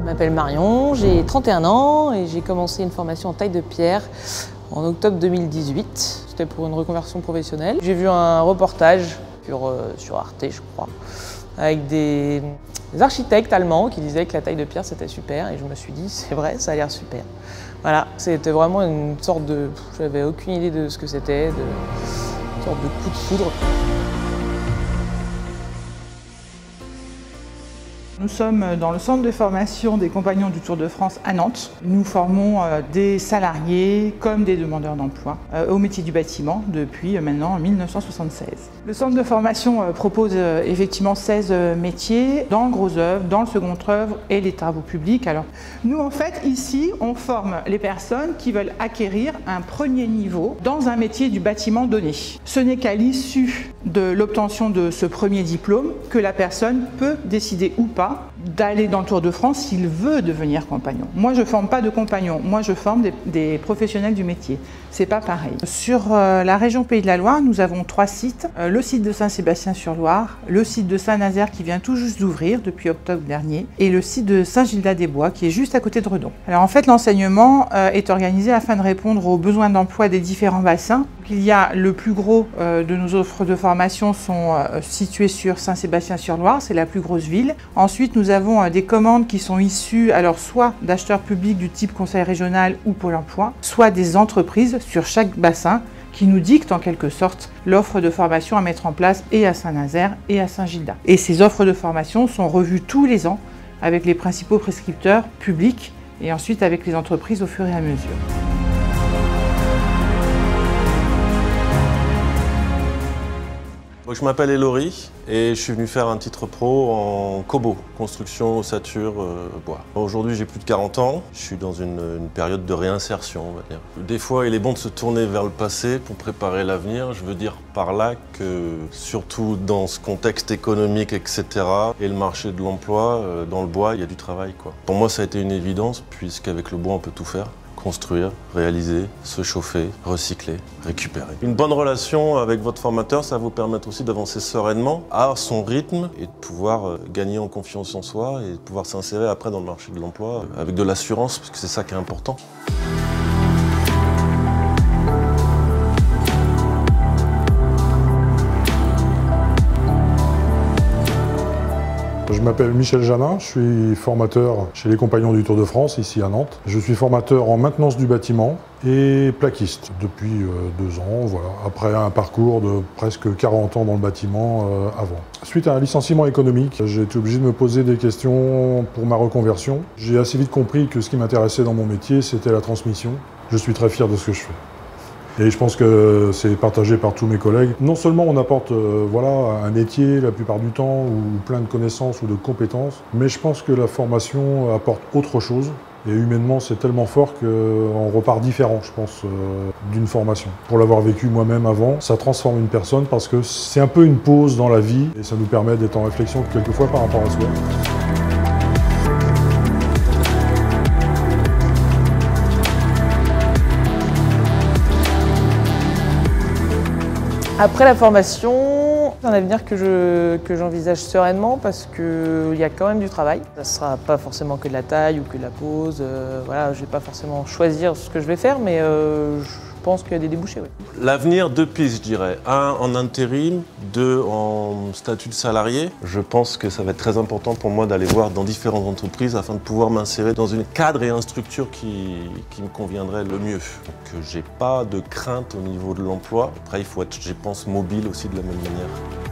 Je m'appelle Marion, j'ai 31 ans et j'ai commencé une formation en taille de pierre en octobre 2018. C'était pour une reconversion professionnelle. J'ai vu un reportage sur Arte, je crois, avec des architectes allemands qui disaient que la taille de pierre c'était super et je me suis dit c'est vrai, ça a l'air super. Voilà, c'était vraiment une sorte de... J'avais aucune idée de ce que c'était, une sorte de coup de foudre. Nous sommes dans le centre de formation des Compagnons du Tour de France à Nantes. Nous formons des salariés comme des demandeurs d'emploi au métier du bâtiment depuis maintenant 1976. Le centre de formation propose effectivement 16 métiers dans le gros œuvre, dans le second œuvre et les travaux publics. Alors, nous en fait ici on forme les personnes qui veulent acquérir un premier niveau dans un métier du bâtiment donné. Ce n'est qu'à l'issue de l'obtention de ce premier diplôme que la personne peut décider ou pas d'aller dans le Tour de France s'il veut devenir compagnon. Moi, je ne forme pas de compagnons, moi je forme des professionnels du métier. C'est pas pareil. Sur la région Pays de la Loire, nous avons 3 sites. Le site de Saint-Sébastien-sur-Loire, le site de Saint-Nazaire qui vient tout juste d'ouvrir depuis octobre dernier et le site de Saint-Gildas-des-Bois qui est juste à côté de Redon. Alors en fait, l'enseignement est organisé afin de répondre aux besoins d'emploi des différents bassins. Il y a le plus gros de nos offres de formation sont situées sur Saint-Sébastien-sur-Loire, c'est la plus grosse ville. Ensuite, nous avons des commandes qui sont issues alors soit d'acheteurs publics du type conseil régional ou Pôle emploi, soit des entreprises sur chaque bassin qui nous dictent en quelque sorte l'offre de formation à mettre en place et à Saint-Nazaire et à Saint-Gildas. Et ces offres de formation sont revues tous les ans avec les principaux prescripteurs publics et ensuite avec les entreprises au fur et à mesure. Je m'appelle Elory et je suis venu faire un titre pro en Kobo, construction, ossature, bois. Aujourd'hui j'ai plus de 40 ans, je suis dans une période de réinsertion on va dire. Des fois il est bon de se tourner vers le passé pour préparer l'avenir, je veux dire par là que surtout dans ce contexte économique etc. et le marché de l'emploi, dans le bois il y a du travail quoi. Pour moi ça a été une évidence puisqu'avec le bois on peut tout faire. Construire, réaliser, se chauffer, recycler, récupérer. Une bonne relation avec votre formateur, ça va vous permettre aussi d'avancer sereinement à son rythme et de pouvoir gagner en confiance en soi et de pouvoir s'insérer après dans le marché de l'emploi avec de l'assurance, parce que c'est ça qui est important. Je m'appelle Michel Janin, je suis formateur chez les Compagnons du Tour de France, ici à Nantes. Je suis formateur en maintenance du bâtiment et plaquiste depuis 2 ans, voilà, après un parcours de presque 40 ans dans le bâtiment avant. Suite à un licenciement économique, j'ai été obligé de me poser des questions pour ma reconversion. J'ai assez vite compris que ce qui m'intéressait dans mon métier, c'était la transmission. Je suis très fier de ce que je fais. Et je pense que c'est partagé par tous mes collègues. Non seulement on apporte voilà, un métier la plupart du temps, ou plein de connaissances ou de compétences, mais je pense que la formation apporte autre chose. Et humainement, c'est tellement fort qu'on repart différent, je pense, d'une formation. Pour l'avoir vécu moi-même avant, ça transforme une personne parce que c'est un peu une pause dans la vie et ça nous permet d'être en réflexion quelquefois par rapport à soi. Après la formation, c'est un avenir que j'envisage sereinement parce qu'il y a quand même du travail. Ça ne sera pas forcément que de la taille ou que de la pose. Voilà, je ne vais pas forcément choisir ce que je vais faire, mais je pense qu'il y a des débouchés. Oui. L'avenir, 2 pistes, je dirais. 1 en intérim, 2 en statut de salarié. Je pense que ça va être très important pour moi d'aller voir dans différentes entreprises afin de pouvoir m'insérer dans une cadre et une structure qui me conviendrait le mieux. Donc j'ai pas de crainte au niveau de l'emploi. Après, il faut être, je pense, mobile aussi de la même manière.